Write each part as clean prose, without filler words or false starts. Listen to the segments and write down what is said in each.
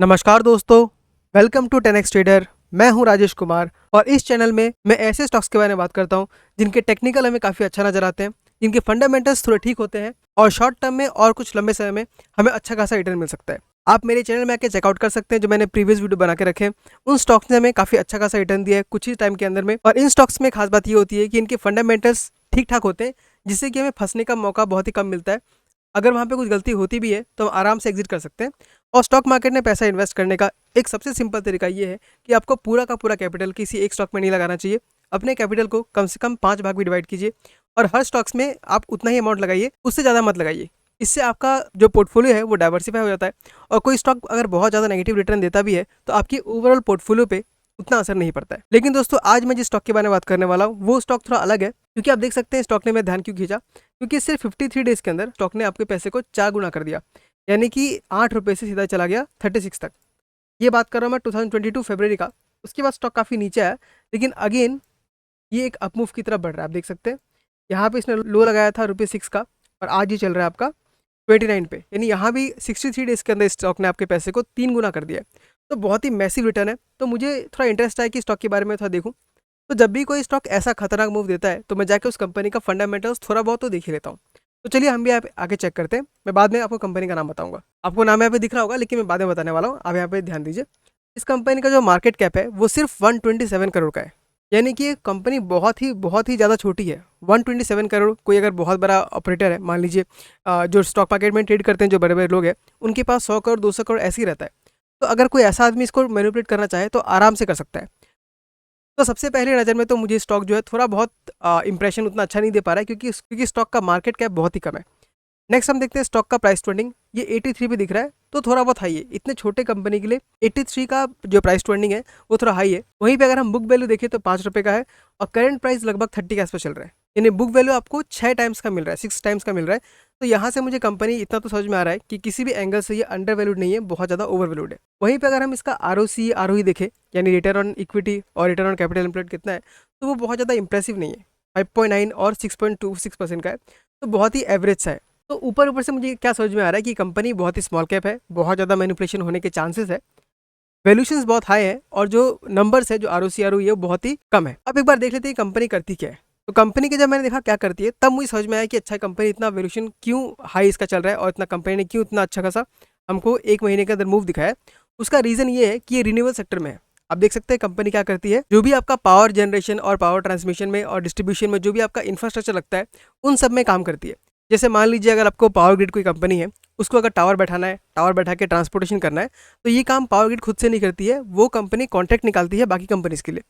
नमस्कार दोस्तों, welcome to 10x trader. मैं हूं राजेश कुमार और इस चैनल में मैं ऐसे स्टॉक्स के बारे में बात करता हूं जिनके टेक्निकल हमें काफ़ी अच्छा नजर आते हैं, जिनके फंडामेंटल्स थोड़े ठीक होते हैं और शॉर्ट टर्म में और कुछ लंबे समय में हमें अच्छा खासा रिटर्न मिल सकता है। आप मेरे चैनल में आके चेकआउट कर सकते हैं, जो मैंने प्रीवियस वीडियो बना के रखे हैं। उन स्टॉक्स ने हमें काफ़ी अच्छा खासा रिटर्न दिया है कुछ ही टाइम के अंदर में। और इन स्टॉक्स में खास बात ये होती है कि इनके फंडामेंटल्स ठीक ठाक होते हैं, जिससे कि हमें फंसने का मौका बहुत ही कम मिलता है। अगर वहाँ पे कुछ गलती होती भी है तो हम आराम से एग्जिट कर सकते हैं। और स्टॉक मार्केट में पैसा इन्वेस्ट करने का एक सबसे सिंपल तरीका ये है कि आपको पूरा का पूरा कैपिटल किसी एक स्टॉक में नहीं लगाना चाहिए। अपने कैपिटल को कम से कम 5 भाग में डिवाइड कीजिए और हर स्टॉक्स में आप उतना ही अमाउंट लगाइए, उससे ज़्यादा मत लगाइए। इससे आपका जो पोर्टफोलियो है वो डाइवर्सिफाई हो जाता है। और कोई स्टॉक अगर बहुत ज़्यादा नेगेटिव रिटर्न देता भी है तो आपकी ओवरऑल पोर्टफोलियो पे उतना असर नहीं पड़ता है। लेकिन दोस्तों, आज मैं जिस स्टॉक के बारे में बात करने वाला हूँ वो स्टॉक थोड़ा अलग है, क्योंकि आप देख सकते हैं स्टॉक ने मेरा ध्यान क्यों खींचा। क्योंकि सिर्फ 53 डेज के अंदर स्टॉक ने आपके पैसे को 4 गुना कर दिया, यानी कि 8 रुपये से सीधा चला गया 36 तक। ये बात कर रहा हूँ मैं 2022 फरवरी का। उसके बाद स्टॉक काफ़ी नीचे आया, लेकिन अगेन ये एक अपमूव की तरफ बढ़ रहा है। आप देख सकते हैं यहाँ पे इसने लो लगाया था ₹6 का और आज ये चल रहा है आपका 29 पे, यानी यहाँ भी 63 डेज के अंदर स्टॉक ने आपके पैसे को 3 गुना कर दिया है। तो बहुत ही मैसिव रिटर्न है। तो मुझे थोड़ा इंटरेस्ट है कि स्टॉक के बारे में थोड़ा देखूँ। तो जब भी कोई स्टॉक ऐसा खतरनाक मूव देता है तो मैं जाके उस कंपनी का फंडामेंटल्स थोड़ा बहुत तो देख ही लेता हूँ। तो चलिए हम भी यहाँ पे आगे चेक करते हैं। मैं बाद में आपको कंपनी का नाम बताऊंगा। आपको नाम यहाँ पे दिख रहा होगा, लेकिन मैं बाद में बताने वाला हूँ। आप यहाँ पे ध्यान दीजिए। इस कंपनी का जो मार्केट कैप है वो सिर्फ 127 करोड़ का है, यानी कि ये कंपनी बहुत ही ज़्यादा छोटी है। 127 करोड़। कोई अगर बहुत बड़ा ऑपरेटर है, मान लीजिए जो स्टॉक मार्केट में ट्रेड करते हैं, जो बड़े बड़े लोग हैं, उनके पास 100 करोड़ 200 करोड़ ऐसे ही रहता है। तो अगर कोई ऐसा आदमी इसको मैनिपुलेट करना चाहे तो आराम से कर सकता है। तो सबसे पहले नज़र में तो मुझे स्टॉक जो है थोड़ा बहुत इंप्रेशन उतना अच्छा नहीं दे पा रहा है, क्योंकि स्टॉक का मार्केट कैप बहुत ही कम है। नेक्स्ट हम देखते हैं स्टॉक का प्राइस ट्रेंडिंग। ये 83 पे दिख रहा है, तो थोड़ा बहुत हाई है इतने छोटे कंपनी के लिए। 83 का जो प्राइस ट्रेंडिंग है वो थोड़ा हाई है। वहीं पे अगर हम बुक वैल्यू देखें तो 5 रुपये का है और करंट प्राइस लगभग 30 के आसपास चल रहा है, यानी बुक वैल्यू आपको 6 टाइम्स का मिल रहा है, 6 टाइम्स का मिल रहा है। तो यहाँ से मुझे कंपनी इतना तो समझ में आ रहा है कि किसी भी एंगल से ये अंडर वैल्यूड नहीं है, बहुत ज़्यादा ओवर वैल्यूड है। वहीं पे अगर हम इसका ROC ROE देखें, यानी रिटर्न ऑन इक्विटी और रिटर्न ऑन कैपिटल एम्प्लॉयड कितना है, तो वो बहुत ज़्यादा इंप्रेसिव नहीं है। 5.9 और 6.26% का है, तो बहुत ही एवरेज सा है। तो ऊपर ऊपर से मुझे क्या समझ में आ रहा है कि कंपनी बहुत ही स्मॉल कैप है, बहुत ज़्यादा मैनिपुलेशन होने के चांसेस है, वैल्यूशंस बहुत हाई है और जो नंबर्स है, जो ROC ROE है, वो बहुत ही कम है। अब एक बार देख लेते हैं कंपनी करती क्या है। तो कंपनी के जब मैंने देखा क्या करती है, तब मुझे समझ में आया कि अच्छा, कंपनी इतना वैल्यूशन क्यों हाई इसका चल रहा है और इतना कंपनी ने क्यों इतना अच्छा खासा हमको 1 महीने के अंदर मूव दिखाया है। उसका रीज़न ये है कि ये रिन्यूएबल सेक्टर में है। आप देख सकते हैं कंपनी क्या करती है, जो भी आपका पावर जनरेशन और पावर ट्रांसमिशन में और डिस्ट्रीब्यूशन में जो भी आपका इंफ्रास्ट्रक्चर लगता है, उन सब में काम करती है। जैसे मान लीजिए अगर आपको पावर ग्रिड कोई कंपनी है, उसको अगर टावर बैठाना है, टावर बैठा के ट्रांसपोर्टेशन करना है, तो ये काम पावर ग्रिड खुद से नहीं करती है, वो कंपनी कॉन्ट्रैक्ट निकालती है बाकी कंपनीज के लिए।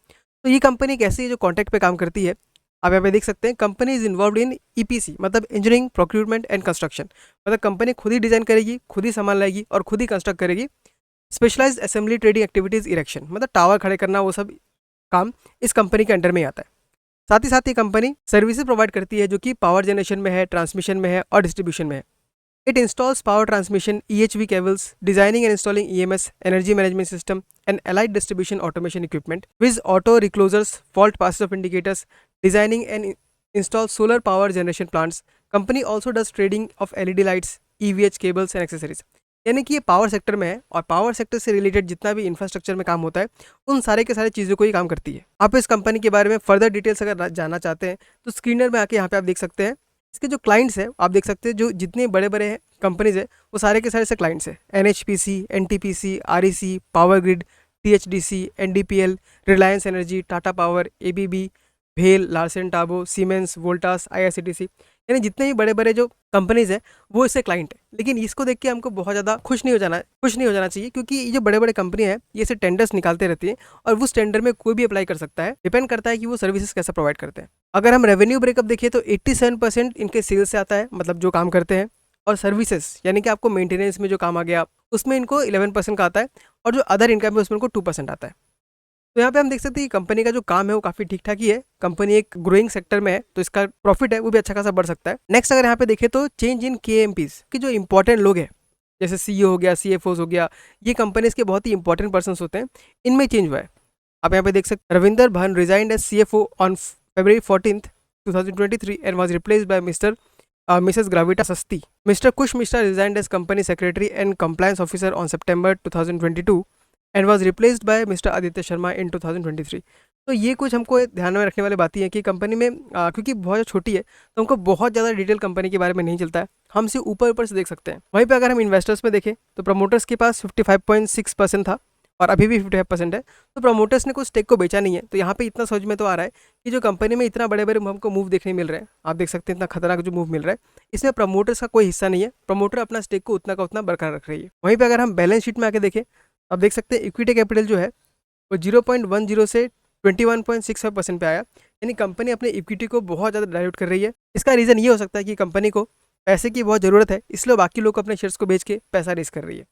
तो ये कंपनी एक ऐसी है जो कॉन्ट्रैक्ट पे काम करती है। आप यहाँ पे देख सकते हैं company is involve in EPC, मतलब इंजीनियरिंग प्रोक्यूरमेंट एंड कंस्ट्रक्शन। मतलब कंपनी खुद ही डिजाइन करेगी, खुद ही सामान लाएगी और खुद ही कंस्ट्रक्ट करेगी। Specialised assembly trading activities erection, मतलब टावर खड़े करना, वो सब काम इस कंपनी के अंडर में ही आता है। साथ ही कंपनी सर्विसेज प्रोवाइड करती है, जो कि पावर जनरेशन में है, ट्रांसमिशन में है और डिस्ट्रीब्यूशन में है। It installs power transmission EHV cables, designing and installing EMS, energy management system, and allied distribution automation equipment, with auto reclosers, fault passive indicators, designing and install solar power generation plants. Company also does trading of LED lights, EVH cables and accessories. यानी कि ये power sector में है और power sector से related जितना भी infrastructure में काम होता है, उन सारे के सारे चीज़ों को ही काम करती है। आप इस कंपनी के बारे में फर्दर डिटेल्स अगर जानना चाहते हैं तो स्क्रीनर में आके यहाँ पे आप देख सकते हैं। इसके जो क्लाइंट्स हैं आप देख सकते हैं, जो जितने बड़े बड़े कंपनीज है वो सारे के सारे से क्लाइंट्स हैं। NHPC, NTPC, REC, power grid, THDC, NDPL, Reliance energy, Tata power, ABB, भेल, Larsen Tabo, siemens, Voltas, IRCTC, यानी जितने भी बड़े बड़े जो कंपनीज है वो इससे क्लाइंट है। लेकिन इसको देख के हमको बहुत ज़्यादा खुश नहीं हो जाना चाहिए, क्योंकि ये जो बड़े बड़े कंपनी है ये से टेंडर्स निकालते रहती है और उस टेंडर में कोई भी अप्लाई कर सकता है। डिपेंड करता है कि वो सर्विसेज कैसा प्रोवाइड करते हैं। अगर हम रेवेन्यू ब्रेकअप देखिए तो 87% इनके सेल्स से आता है, मतलब जो काम करते हैं। और सर्विसेज यानी कि आपको मेंटेनेंस में जो काम आ गया, उसमें इनको 11% का आता है और जो अदर इनकम है उसमें इनको 2% आता है। तो यहाँ पे हम देख सकते हैं कि कंपनी का जो काम है वो काफ़ी ठीक ठाक ही है। कंपनी एक ग्रोइंग सेक्टर में है, तो इसका प्रॉफिट है वो भी अच्छा खासा बढ़ सकता है। नेक्स्ट अगर यहाँ पे देखें तो चेंज इन KMPs की जो इंपॉर्टेंट लोग हैं, जैसे CEO हो गया, CFOs हो गया, ये कंपनीज के बहुत ही इंपॉर्टेंट पर्सन होते हैं, इनमें चेंज हुआ है। आप यहाँ पे देख सकते हैं Ravinder Bhan resigned as CFO on February 14th 2023 and was replaced by mister Mrs. Gravita Sasti. Mr. Kush Mishra resigned as company secretary and compliance officer on September 2022 and was replaced by Mr. Aditya Sharma in 2023. तो ये कुछ हमको ध्यान में रखने वाली बातें हैं कि कंपनी में क्योंकि बहुत छोटी है तो हमको बहुत ज़्यादा डिटेल कंपनी के बारे में नहीं चलता है, हम सिर्फ ऊपर ऊपर से देख सकते हैं। वहीं पे अगर हम इन्वेस्टर्स में देखें तो प्रमोटर्स के पास 55.6% था और अभी भी 55% है, तो प्रमोटर्स ने कुछ स्टेक को बेचा नहीं है। तो यहाँ पे इतना समझ में तो आ रहा है कि जो कंपनी में इतना बड़े बड़े हमको मूव देखने मिल रहे हैं, आप देख सकते हैं इतना खतरनाक जो मूव मिल रहा है, इसमें प्रमोटर्स का कोई हिस्सा नहीं है। प्रमोटर अपना स्टेक को उतना का उतना बरकरार रख रही है। वहीं पर अगर हम बैलेंस शीट में आके देखें, आप देख सकते हैं इक्विटी कैपिटल जो है वो 0.10 से 21.65% पे आया, यानी कंपनी अपने इक्विटी को बहुत ज़्यादा डाइल्यूट कर रही है। इसका रीज़न ये हो सकता है कि कंपनी को पैसे की बहुत ज़रूरत है, इसलिए बाकी लोग अपने शेयर्स को बेच के पैसा रेस कर रही है।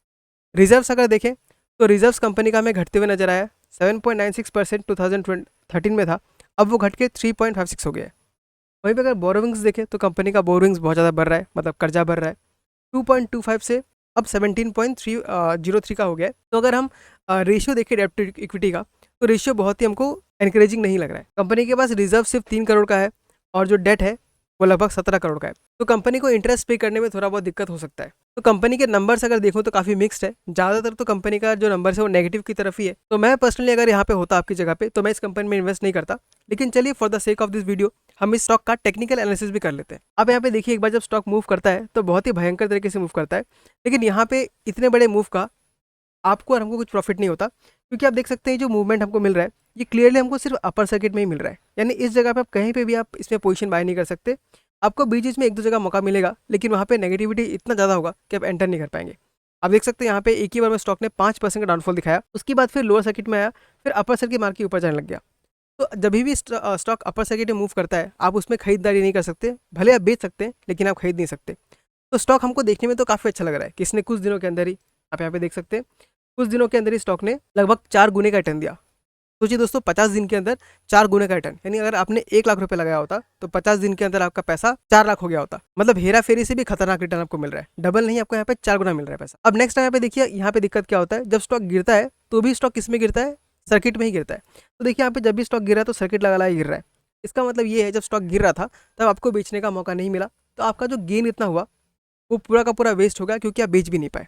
रिजर्व्स अगर देखें तो रिजर्व्स कंपनी का हमें घटते हुए नजर आया। 7.96% 2013 में था, अब वो घट के 3.56 हो गया है। वहीं पर अगर बोरोविंग्स देखें तो कंपनी का बोरोविंग्स बहुत ज़्यादा बढ़ रहा है, मतलब कर्जा बढ़ रहा है। 2.25 से अब 17.03 का हो गया है। तो अगर हम रेशियो देखें डेब्ट टू इक्विटी का, तो रेशियो बहुत ही हमको एनकरेजिंग नहीं लग रहा है। कंपनी के पास रिजर्व सिर्फ 3 करोड़ का है और जो डेट है वो लगभग 17 करोड़ का है, तो कंपनी को इंटरेस्ट पे करने में थोड़ा बहुत दिक्कत हो सकता है। तो कंपनी के नंबर्स अगर देखो तो काफ़ी मिक्स्ड है, ज़्यादातर तो कंपनी का जो नंबर्स है वो नेगेटिव की तरफ ही है। तो मैं पर्सनली अगर यहाँ पे होता आपकी जगह पे तो मैं इस कंपनी में इन्वेस्ट नहीं करता। लेकिन चलिए for the sake of this video हम इस स्टॉक का टेक्निकल एनालिसिस भी कर लेते हैं। अब यहाँ पे देखिए, एक बार जब स्टॉक मूव करता है तो बहुत ही भयंकर तरीके से मूव करता है, लेकिन यहाँ पे इतने बड़े मूव का आपको और हमको कुछ प्रॉफिट नहीं होता, क्योंकि आप देख सकते हैं जो मूवमेंट हमको मिल रहा है ये क्लियरली हमको सिर्फ अपर सर्किट में ही मिल रहा है। यानी इस जगह पे आप कहीं पे भी आप इसमें पोजीशन बाय नहीं कर सकते। आपको बीच बीच में एक दो जगह मौका मिलेगा, लेकिन वहाँ पे नेगेटिविटी इतना ज़्यादा होगा कि आप एंटर नहीं कर पाएंगे। आप देख सकते हैं यहाँ पे एक ही बार में स्टॉक ने 5% का डाउनफॉल दिखाया, उसके बाद फिर लोअर सर्किट में आया, फिर अपर सर्किट मार के ऊपर जाने लग गया। तो जब भी स्टॉक अपर सर्किट में मूव करता है आप उसमें खरीदारी नहीं कर सकते, भले आप बेच सकते हैं लेकिन आप खरीद नहीं सकते। तो स्टॉक हमको देखने में तो काफ़ी अच्छा लग रहा है कि इसने कुछ दिनों के अंदर ही, आप यहाँ पे देख सकते हैं, कुछ दिनों के अंदर ही स्टॉक ने लगभग 4 गुने का रिटर्न दिया। सोचिए दोस्तों, 50 दिन के अंदर 4 गुने का रिटर्न, यानी अगर आपने 1 लाख रुपए लगाया होता तो 50 दिन के अंदर आपका पैसा 4 लाख हो गया होता। मतलब हेरा फेरी से भी खतरनाक रिटर्न आपको मिल रहा है, डबल नहीं, आपको यहाँ पे 4 गुना मिल रहा है पैसा। अब नेक्स्ट यहाँ पे देखिए, यहाँ पे दिक्कत क्या होता है, जब स्टॉक गिरता है तो भी स्टॉक किस में गिरता है, सर्किट में ही गिरता है। तो देखिए यहाँ पे जब भी स्टॉक गिर रहा है तो सर्किट लगा गिर रहा है। इसका मतलब ये है जब स्टॉक गिर रहा था तब आपको बेचने का मौका नहीं मिला, तो आपका जो गेन इतना हुआ वो पूरा का पूरा वेस्ट हो गया, क्योंकि आप बेच भी नहीं पाए।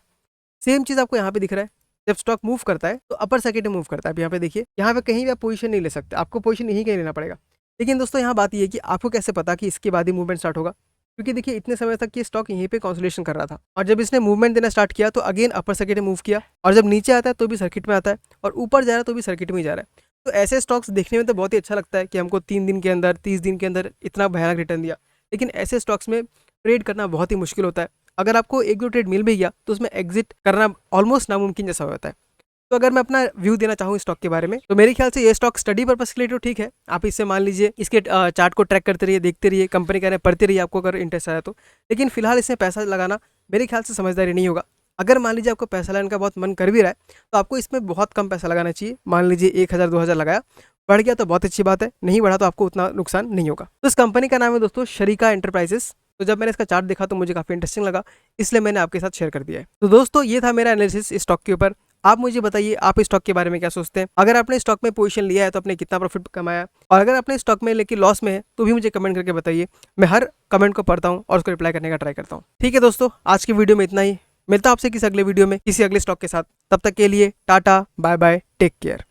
सेम चीज़ आपको यहाँ पे दिख रहा है, जब स्टॉक मूव करता है तो अपर सर्किट में मूव करता है। अब यहाँ पे देखिए, यहाँ पे कहीं भी आप पोजीशन नहीं ले सकते, आपको पोजीशन यहीं कहीं लेना पड़ेगा। लेकिन दोस्तों यहाँ बात ये है कि आपको कैसे पता कि इसके बाद ही मूवमेंट स्टार्ट होगा, क्योंकि देखिए इतने समय तक ये स्टॉक यहीं पे कंसोलिडेशन कर रहा था और जब इसने मूवमेंट देना स्टार्ट किया तो अगेन अपर सर्किट में मूव किया, और जब नीचे आता है तो भी सर्किट में आता है, और ऊपर जा रहा है तो भी सर्किट में ही जा रहा है। तो ऐसे स्टॉक्स देखने में तो बहुत ही अच्छा लगता है कि हमको 3 दिन के अंदर 30 दिन के अंदर इतना भयानक रिटर्न दिया, लेकिन ऐसे स्टॉक्स में ट्रेड करना बहुत ही मुश्किल होता है। अगर आपको एक दो ट्रेड मिल भी गया तो उसमें एग्जिट करना ऑलमोस्ट नामुमकिन जैसा होता है। तो अगर मैं अपना व्यू देना चाहूँ स्टॉक के बारे में, तो मेरे ख्याल से ये स्टॉक स्टडी पर्पस के लिए तो ठीक है, आप इससे मान लीजिए इसके चार्ट को ट्रैक करते रहिए, देखते रहिए, कंपनी का पढ़ते रहिए आपको अगर इंटरेस्ट आया तो। लेकिन फिलहाल इसमें पैसा लगाना मेरे ख्याल से समझदारी नहीं होगा। अगर मान लीजिए आपको पैसा लगाने का बहुत मन कर भी रहा है तो आपको इसमें बहुत कम पैसा लगाना चाहिए। मान लीजिए 1000 2000 लगाया, बढ़ गया तो बहुत अच्छी बात है, नहीं बढ़ा तो आपको उतना नुकसान नहीं होगा। तो इस कंपनी का नाम है दोस्तों शरीका एंटरप्राइजेस। तो जब मैंने इसका चार्ट देखा तो मुझे काफ़ी इंटरेस्टिंग लगा, इसलिए मैंने आपके साथ शेयर कर दिया है। तो दोस्तों ये था मेरा एनालिसिस इस स्टॉक के ऊपर। आप मुझे बताइए आप इस स्टॉक के बारे में क्या सोचते हैं। अगर आपने स्टॉक में पोजीशन लिया है तो आपने कितना प्रॉफिट कमाया, और अगर आपने स्टॉक में लेके लॉस में है तो भी मुझे कमेंट करके बताइए। मैं हर कमेंट को पढ़ता हूँ और उसको रिप्लाई करने का ट्राई करता हूँ। ठीक है दोस्तों, आज की वीडियो में इतना ही। मिलता हूं आपसे किसी अगले वीडियो में किसी अगले स्टॉक के साथ। तब तक के लिए tata, bye bye, take care.